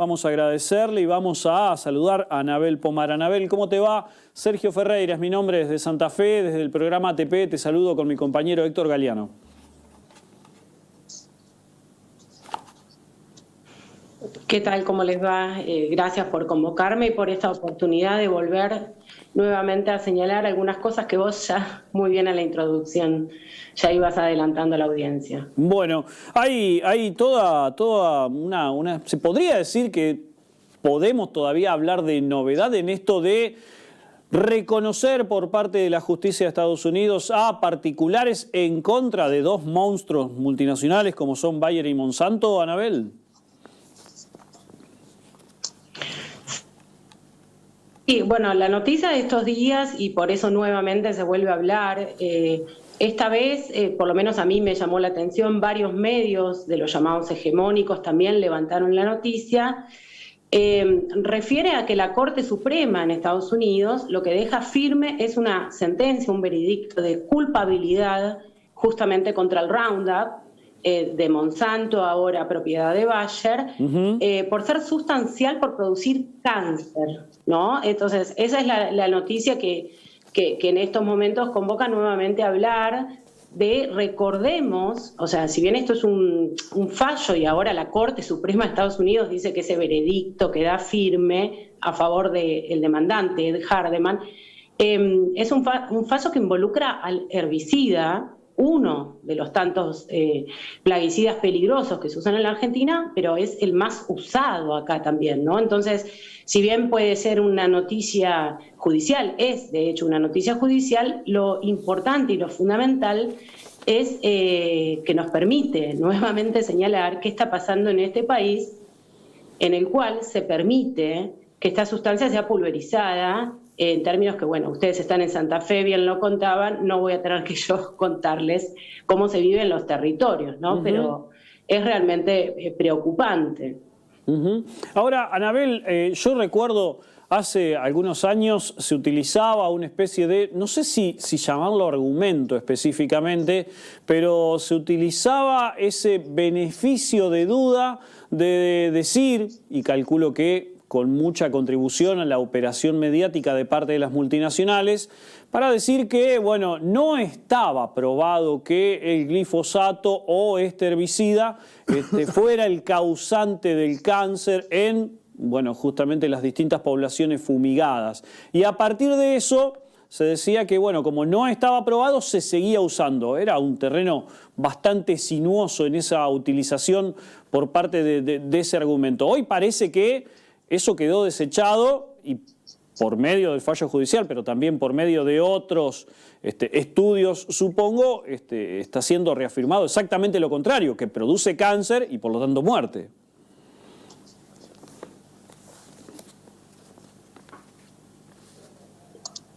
vamos a agradecerle y vamos a saludar a Anabel Pomar. Anabel, ¿cómo te va? Sergio Ferreira es mi nombre, desde Santa Fe, desde el programa ATP. Te saludo con mi compañero Héctor Galeano. ¿Qué tal? ¿Cómo les va? Gracias por convocarme y por esta oportunidad de volver nuevamente a señalar algunas cosas que vos ya muy bien en la introducción ya ibas adelantando a la audiencia. Bueno, hay toda una... Se podría decir que podemos todavía hablar de novedad en esto de reconocer por parte de la justicia de Estados Unidos a particulares en contra de dos monstruos multinacionales como son Bayer y Monsanto, Anabel. Sí, bueno, la noticia de estos días, y por eso nuevamente se vuelve a hablar, esta vez, por lo menos a mí me llamó la atención, varios medios de los llamados hegemónicos también levantaron la noticia, refiere a que la Corte Suprema en Estados Unidos lo que deja firme es una sentencia, un veredicto de culpabilidad justamente contra el Roundup, de Monsanto, ahora propiedad de Bayer, por ser sustancial por producir cáncer, ¿no? Entonces, esa es la noticia que en estos momentos convoca nuevamente a hablar de, recordemos, o sea, si bien esto es un fallo y ahora la Corte Suprema de Estados Unidos dice que ese veredicto queda firme a favor del demandante, Ed Hardeman, es un fallo que involucra al herbicida, uno de los tantos plaguicidas peligrosos que se usan en la Argentina, pero es el más usado acá también, ¿no? Entonces, si bien puede ser una noticia judicial, es de hecho una noticia judicial, lo importante y lo fundamental es que nos permite nuevamente señalar qué está pasando en este país, en el cual se permite que esta sustancia sea pulverizada, en términos que, bueno, ustedes están en Santa Fe, bien lo contaban, no voy a tener que yo contarles cómo se vive en los territorios, ¿no? Pero es realmente preocupante. Ahora, Anabel, yo recuerdo hace algunos años se utilizaba una especie de, no sé si llamarlo argumento específicamente, pero se utilizaba ese beneficio de duda de decir, y calculo que con mucha contribución a la operación mediática de parte de las multinacionales, para decir que, bueno, no estaba probado que el glifosato o este herbicida fuera el causante del cáncer en, bueno, justamente las distintas poblaciones fumigadas. Y a partir de eso se decía que, bueno, como no estaba probado, se seguía usando. Era un terreno bastante sinuoso en esa utilización por parte de ese argumento. Hoy parece que eso quedó desechado y por medio del fallo judicial, pero también por medio de otros estudios, supongo, está siendo reafirmado exactamente lo contrario, que produce cáncer y por lo tanto muerte.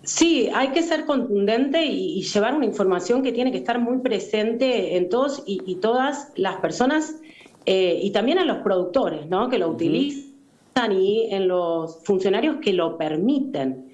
Sí, hay que ser contundente y llevar una información que tiene que estar muy presente en todos y todas las personas y también en los productores, ¿no?, que lo utilizan, y en los funcionarios que lo permiten.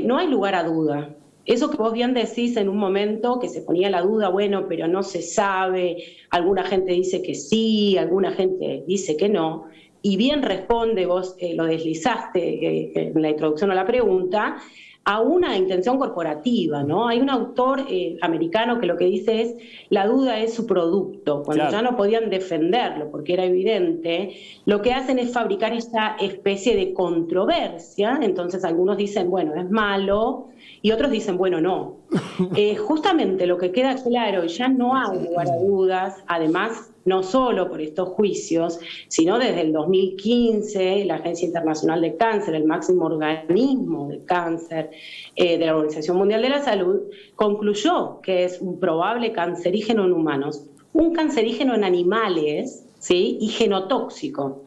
No hay lugar a duda. Eso que vos bien decís en un momento, que se ponía la duda, bueno, pero no se sabe, alguna gente dice que sí, alguna gente dice que no, y bien responde, vos lo deslizaste en la introducción a la pregunta, a una intención corporativa, ¿no? Hay un autor americano que lo que dice es, la duda es su producto. Cuando ya no podían defenderlo porque era evidente, lo que hacen es fabricar esta especie de controversia. Entonces algunos dicen, bueno, es malo, y otros dicen, bueno, no. Justamente lo que queda claro, y ya no hay lugar a dudas, además, no solo por estos juicios, sino desde el 2015, la Agencia Internacional de Cáncer, el máximo organismo de cáncer de la Organización Mundial de la Salud, concluyó que es un probable cancerígeno en humanos, un cancerígeno en animales, ¿sí?, y genotóxico.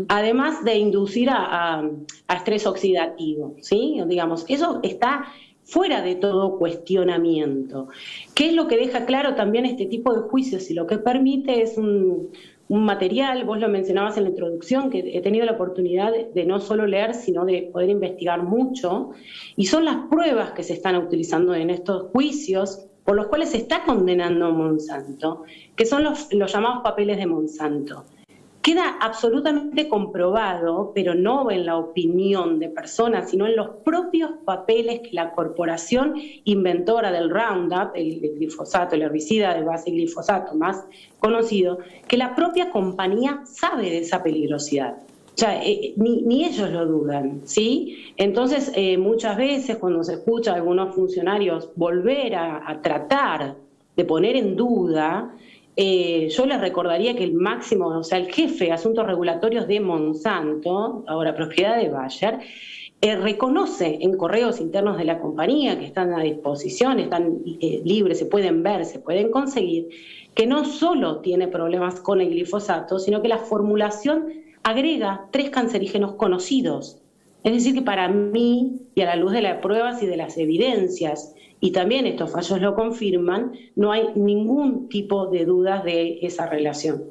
Además de inducir a estrés oxidativo, ¿sí? Digamos, eso está fuera de todo cuestionamiento. ¿Qué es lo que deja claro también este tipo de juicios? Y lo que permite es un material, vos lo mencionabas en la introducción, que he tenido la oportunidad de no solo leer, sino de poder investigar mucho, y son las pruebas que se están utilizando en estos juicios por los cuales se está condenando a Monsanto, que son los llamados papeles de Monsanto. queda absolutamente comprobado, pero no en la opinión de personas, sino en los propios papeles que la corporación inventora del Roundup, el glifosato, el herbicida de base glifosato más conocido, que la propia compañía sabe de esa peligrosidad. O sea, ni ellos lo dudan, ¿sí? Entonces, muchas veces cuando se escucha a algunos funcionarios volver a tratar de poner en duda, yo les recordaría que el máximo, o sea, el jefe de asuntos regulatorios de Monsanto, ahora propiedad de Bayer, reconoce en correos internos de la compañía que están a disposición, están libres, se pueden ver, se pueden conseguir, que no solo tiene problemas con el glifosato, sino que la formulación agrega 3 cancerígenos conocidos. Es decir, que para mí, y a la luz de las pruebas y de las evidencias, y también estos fallos lo confirman, no hay ningún tipo de dudas de esa relación.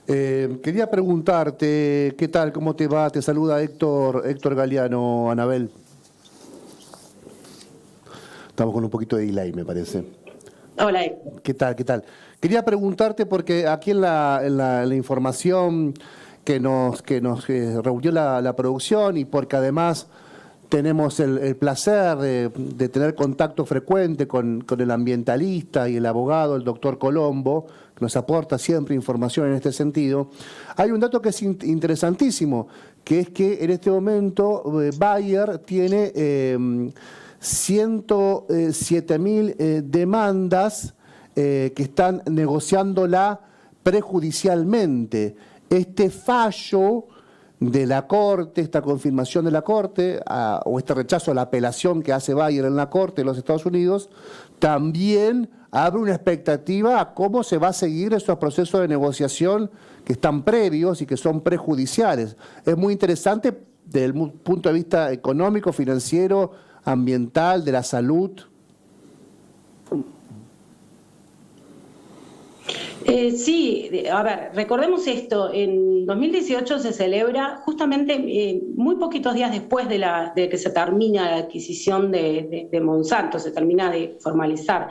Quería preguntarte, ¿qué tal? ¿Cómo te va? Te saluda Héctor Galeano, Anabel. Estamos con un poquito de delay, me parece. Hola, Héctor. ¿Qué tal? Quería preguntarte porque aquí en la información que nos reunió la producción, y porque además tenemos el placer de tener contacto frecuente con el ambientalista y el abogado, el doctor Colombo, que nos aporta siempre información en este sentido, hay un dato que es interesantísimo, que es que en este momento Bayer tiene 107.000 demandas que están negociándola prejudicialmente. Este fallo de la Corte, esta confirmación de la Corte, o este rechazo a la apelación que hace Bayer en la Corte de los Estados Unidos, también abre una expectativa a cómo se va a seguir esos procesos de negociación que están previos y que son prejudiciales. Es muy interesante desde el punto de vista económico, financiero, ambiental, de la salud. Sí, a ver, recordemos esto, en 2018 se celebra justamente muy poquitos días después de que se termina la adquisición de Monsanto, se termina de formalizar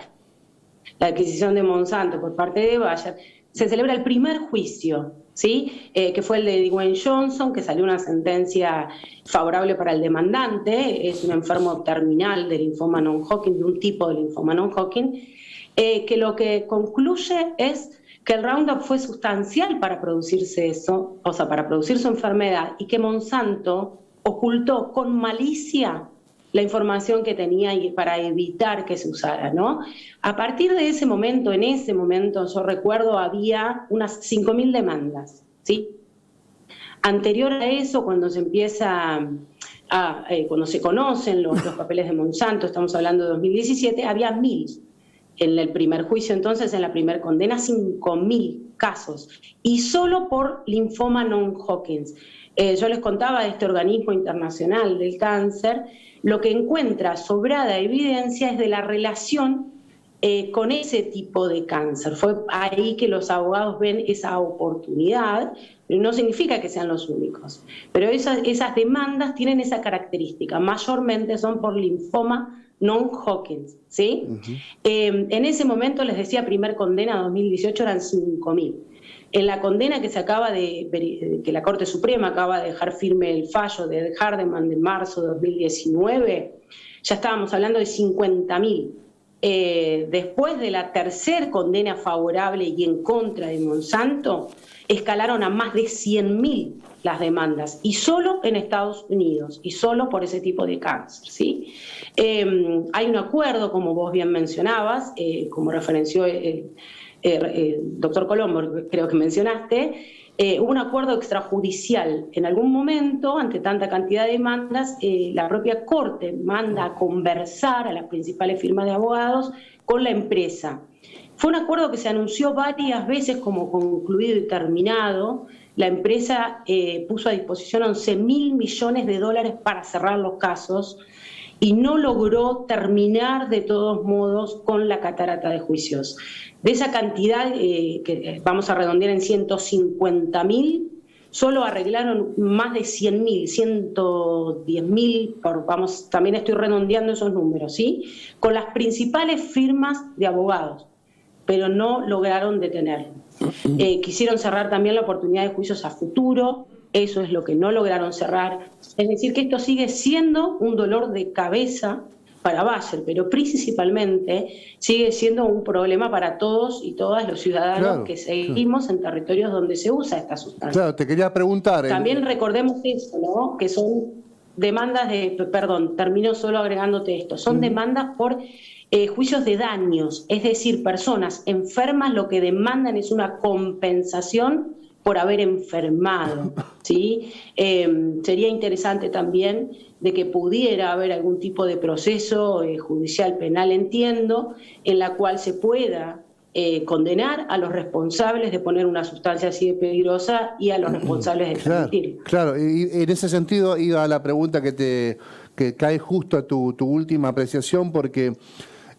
la adquisición de Monsanto por parte de Bayer, se celebra el primer juicio, ¿sí? Que fue el de Dwayne Johnson, que salió una sentencia favorable para el demandante, es un enfermo terminal de linfoma non-Hodgkin, de un tipo de linfoma non-Hodgkin, que lo que concluye es que el Roundup fue sustancial para producirse eso, o sea, para producir su enfermedad, y que Monsanto ocultó con malicia la información que tenía para evitar que se usara, ¿no? A partir de ese momento, en ese momento, yo recuerdo, había unas 5.000 demandas, ¿sí? Anterior a eso, cuando se empieza cuando se conocen los papeles de Monsanto, estamos hablando de 2017, había 1.000. En el primer juicio, entonces, en la primera condena, 5.000 casos, y solo por linfoma non-Hodgkin. Yo les contaba de este organismo internacional del cáncer, lo que encuentra sobrada evidencia es de la relación con ese tipo de cáncer. Fue ahí que los abogados ven esa oportunidad, pero no significa que sean los únicos. Pero esas demandas tienen esa característica, mayormente son por linfoma non-Hodgkin, ¿sí? En ese momento, les decía, primer condena 2018 eran 5.000. En la condena que que la Corte Suprema acaba de dejar firme el fallo de Hardeman de marzo de 2019, ya estábamos hablando de 50.000. Después de la tercera condena favorable y en contra de Monsanto, escalaron a más de 100.000 las demandas, y solo en Estados Unidos, y solo por ese tipo de cáncer, ¿sí? Hay un acuerdo, como vos bien mencionabas, como referenció el doctor Colombo, creo que mencionaste, hubo un acuerdo extrajudicial. En algún momento, ante tanta cantidad de demandas, la propia Corte manda a conversar a las principales firmas de abogados con la empresa. Fue un acuerdo que se anunció varias veces como concluido y terminado. La empresa puso a disposición 11.000 millones de dólares para cerrar los casos y no logró terminar de todos modos con la catarata de juicios. De esa cantidad, que vamos a redondear en 150.000, solo arreglaron más de 100.000, 110.000, también estoy redondeando esos números, ¿sí? Con las principales firmas de abogados. pero no lograron detenerlo. Quisieron cerrar también la oportunidad de juicios a futuro, eso es lo que no lograron cerrar. Es decir, que esto sigue siendo un dolor de cabeza para Bayer, pero principalmente sigue siendo un problema para todos y todas los ciudadanos que seguimos en territorios donde se usa esta sustancia. Claro, te quería preguntar. También recordemos eso, ¿no? Que son demandas termino solo agregándote esto, son demandas por juicios de daños, es decir, personas enfermas lo que demandan es una compensación por haber enfermado, ¿sí? Sería interesante también de que pudiera haber algún tipo de proceso judicial penal, entiendo, en la cual se pueda condenar a los responsables de poner una sustancia así de peligrosa y a los responsables de permitirla. Claro, y en ese sentido iba a la pregunta que cae justo a tu última apreciación, porque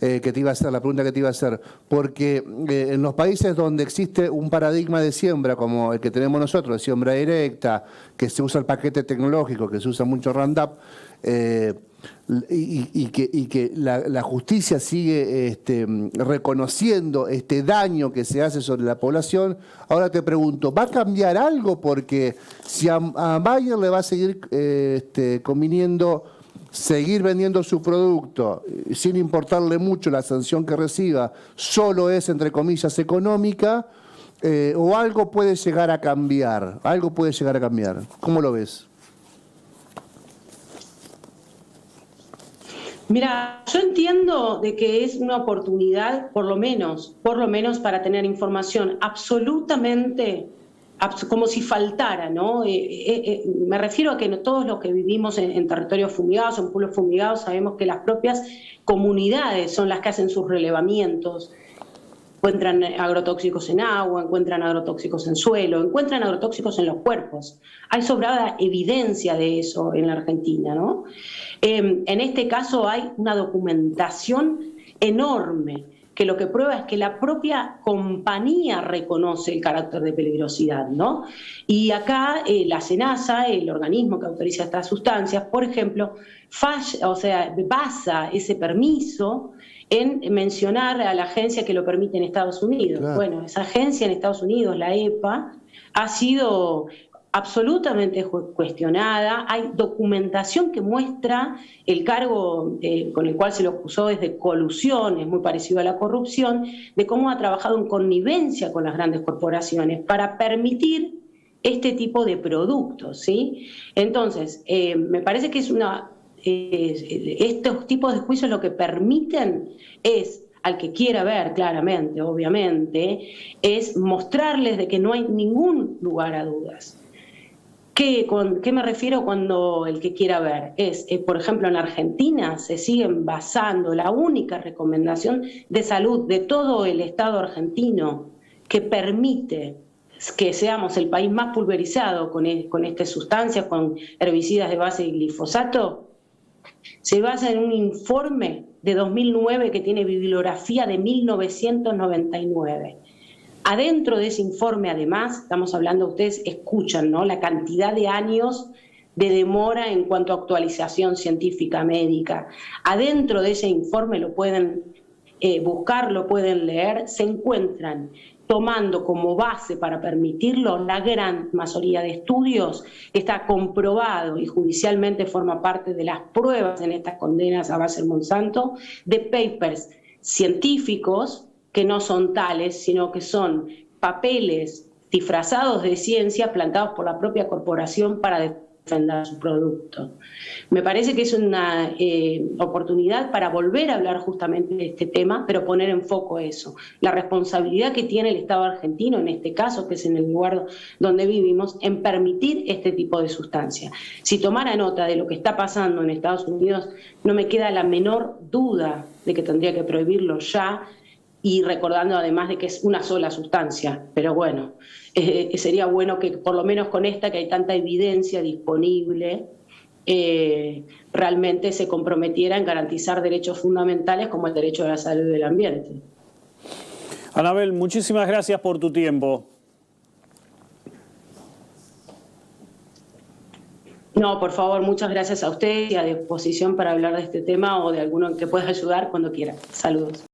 que te iba a hacer, la pregunta que te iba a hacer, porque en los países donde existe un paradigma de siembra como el que tenemos nosotros, de siembra directa, que se usa el paquete tecnológico, que se usa mucho Roundup, y que la justicia sigue reconociendo este daño que se hace sobre la población. Ahora te pregunto, ¿va a cambiar algo? Porque si a Bayer le va a seguir conviniendo seguir vendiendo su producto sin importarle mucho la sanción que reciba, solo es, entre comillas, económica, o algo puede llegar a cambiar, ¿Cómo lo ves? Mira, yo entiendo de que es una oportunidad, por lo menos para tener información absolutamente como si faltara, ¿no? Me refiero a que todos los que vivimos en territorios fumigados, en pueblos fumigados, sabemos que las propias comunidades son las que hacen sus relevamientos, encuentran agrotóxicos en agua, encuentran agrotóxicos en suelo, encuentran agrotóxicos en los cuerpos. Hay sobrada evidencia de eso en la Argentina, ¿no? En este caso hay una documentación enorme que lo que prueba es que la propia compañía reconoce el carácter de peligrosidad, ¿no? Y acá la SENASA, el organismo que autoriza estas sustancias, por ejemplo, basa ese permiso en mencionar a la agencia que lo permite en Estados Unidos. Claro. Bueno, esa agencia en Estados Unidos, la EPA, ha sido absolutamente cuestionada. Hay documentación que muestra el cargo con el cual se lo acusó es de colusión, es muy parecido a la corrupción, de cómo ha trabajado en connivencia con las grandes corporaciones para permitir este tipo de productos, ¿sí? Entonces, me parece que estos tipos de juicios lo que permiten es, al que quiera ver claramente, obviamente, es mostrarles de que no hay ningún lugar a dudas. ¿Qué me refiero cuando el que quiera ver? Por ejemplo, en Argentina se siguen basando, la única recomendación de salud de todo el Estado argentino que permite que seamos el país más pulverizado con estas sustancias, con herbicidas de base y glifosato, se basa en un informe de 2009 que tiene bibliografía de 1999. Adentro de ese informe, además, estamos hablando, ustedes escuchan, ¿no?, la cantidad de años de demora en cuanto a actualización científica médica. Adentro de ese informe, lo pueden buscar, lo pueden leer, se encuentran tomando como base para permitirlo la gran mayoría de estudios, está comprobado y judicialmente forma parte de las pruebas en estas condenas a Bayer Monsanto, de papers científicos que no son tales, sino que son papeles disfrazados de ciencia plantados por la propia corporación para defender su producto. Me parece que es una oportunidad para volver a hablar justamente de este tema, pero poner en foco eso, la responsabilidad que tiene el Estado argentino, en este caso, que es en el lugar donde vivimos, en permitir este tipo de sustancia. Si tomara nota de lo que está pasando en Estados Unidos, no me queda la menor duda de que tendría que prohibirlo ya, y recordando además de que es una sola sustancia, pero bueno, sería bueno que por lo menos con esta, que hay tanta evidencia disponible, realmente se comprometiera en garantizar derechos fundamentales como el derecho a la salud y del ambiente. Anabel, muchísimas gracias por tu tiempo. No, por favor, muchas gracias a usted y a disposición para hablar de este tema o de alguno que pueda ayudar cuando quiera. Saludos.